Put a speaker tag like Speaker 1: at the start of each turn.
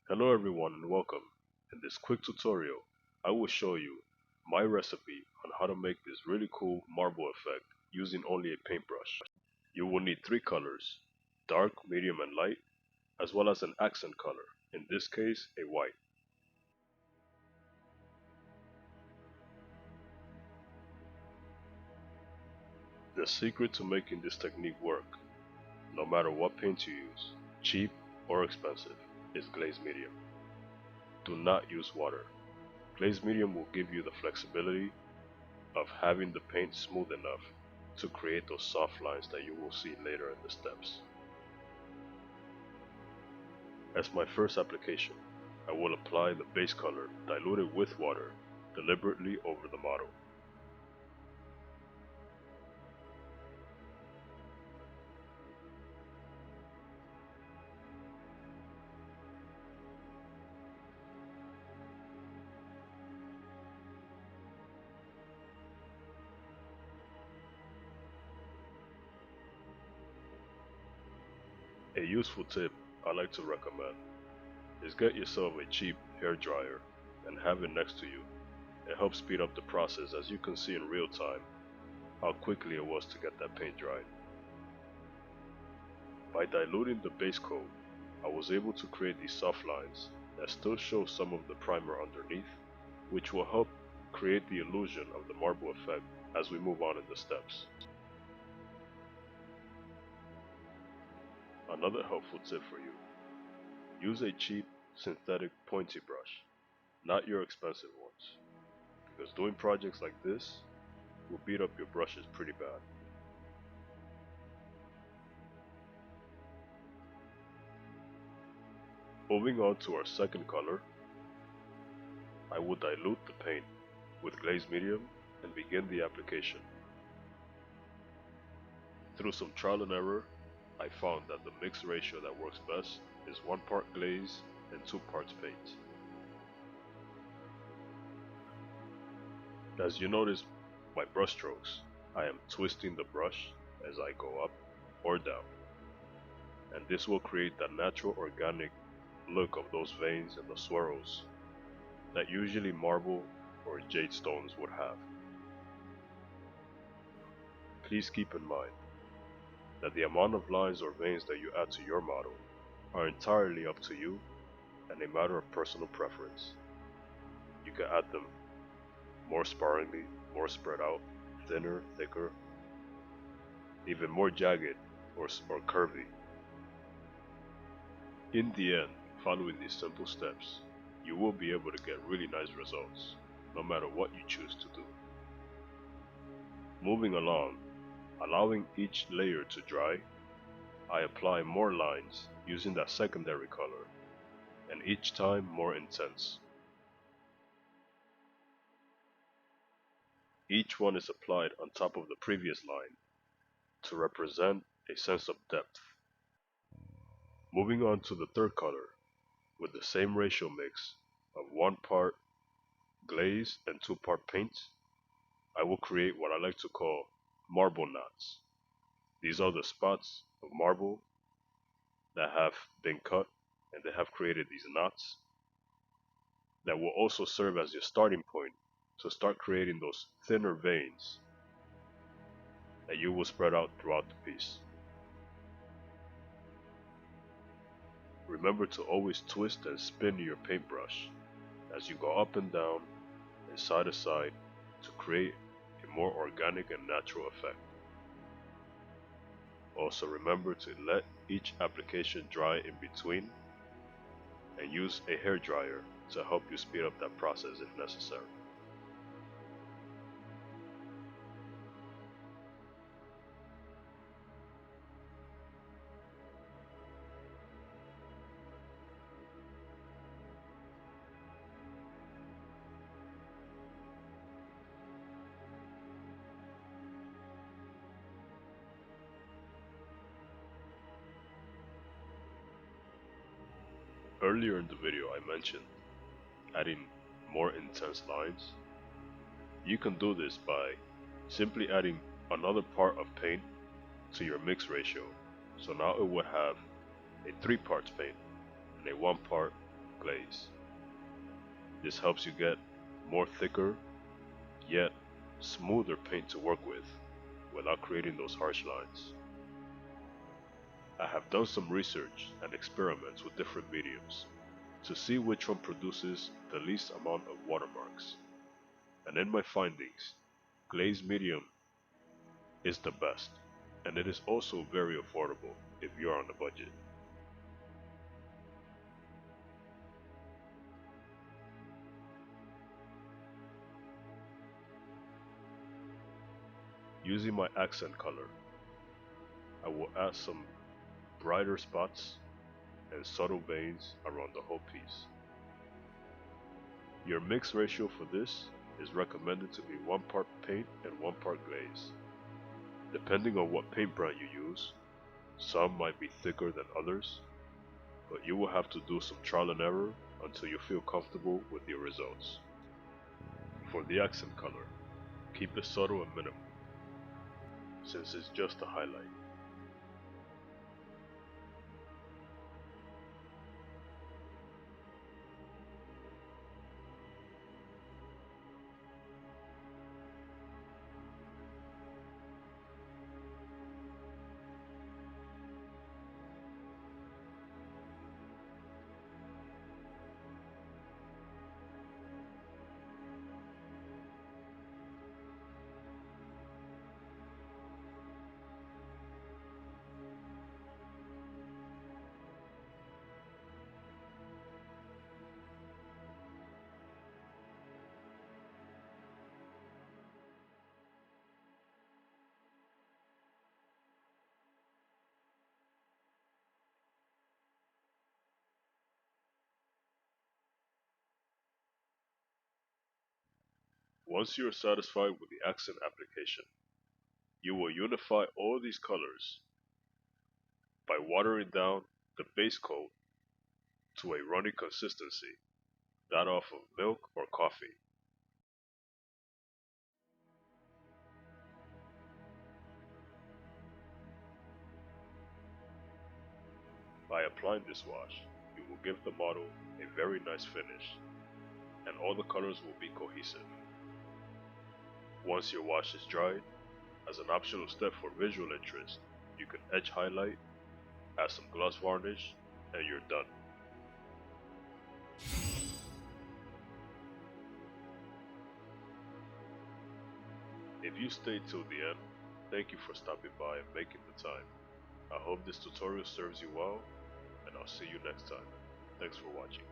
Speaker 1: Hello everyone and welcome. In this quick tutorial, I will show you my recipe on how to make this really cool marble effect using only a paintbrush. You will need three colors, dark, medium and light, as well as an accent color, in this case a white. The secret to making this technique work, no matter what paint you use, cheap or expensive, is glaze medium. Do not use water. Glaze medium will give you the flexibility of having the paint smooth enough to create those soft lines that you will see later in the steps. As my first application, I will apply the base color diluted with water deliberately over the model. A useful tip I like to recommend is get yourself a cheap hair dryer and have it next to you. It helps speed up the process, as you can see in real time how quickly it was to get that paint dried. By diluting the base coat, I was able to create these soft lines that still show some of the primer underneath, which will help create the illusion of the marble effect as we move on in the steps. Another helpful tip for you: use a cheap synthetic pointy brush, not your expensive ones, because doing projects like this will beat up your brushes pretty bad. Moving on to our second color, I will dilute the paint with glaze medium and begin the application. Through some trial and error, I found that the mix ratio that works best is 1 part glaze and 2 parts paint. As you notice my brush strokes, I am twisting the brush as I go up or down, and this will create that natural organic look of those veins and the swirls that usually marble or jade stones would have. Please keep in mind that the amount of lines or veins that you add to your model are entirely up to you and a matter of personal preference. You can add them more sparingly, more spread out, thinner, thicker, even more jagged or curvy. In the end, following these simple steps, you will be able to get really nice results, no matter what you choose to do. Moving along, allowing each layer to dry, I apply more lines using that secondary color, and each time more intense. Each one is applied on top of the previous line to represent a sense of depth. Moving on to the third color, with the same ratio mix of 1 part glaze and 2 part paint, I will create what I like to call marble knots. These are the spots of marble that have been cut, and they have created these knots that will also serve as your starting point to start creating those thinner veins that you will spread out throughout the piece. Remember to always twist and spin your paintbrush as you go up and down and side to side to create a more organic and natural effect. Also remember to let each application dry in between and use a hair dryer to help you speed up that process if necessary. Earlier in the video I mentioned adding more intense lines. You can do this by simply adding another part of paint to your mix ratio. So now it would have a 3 parts paint and a 1 part glaze. This helps you get more thicker, yet smoother paint to work with, without creating those harsh lines. I have done some research and experiments with different mediums to see which one produces the least amount of watermarks, and in my findings, glaze medium is the best, and it is also very affordable if you are on a budget. Using my accent color, I will add some brighter spots and subtle veins around the whole piece. Your mix ratio for this is recommended to be 1 part paint and 1 part glaze. Depending on what paint brand you use, some might be thicker than others, but you will have to do some trial and error until you feel comfortable with your results. For the accent color, keep it subtle and minimal, since it's just a highlight. Once you are satisfied with the accent application, you will unify all these colors by watering down the base coat to a runny consistency, that off of milk or coffee. By applying this wash, you will give the model a very nice finish, and all the colors will be cohesive. Once your wash is dried, as an optional step for visual interest, you can edge highlight, add some gloss varnish, and you're done. If you stayed till the end, thank you for stopping by and making the time. I hope this tutorial serves you well, and I'll see you next time. Thanks for watching.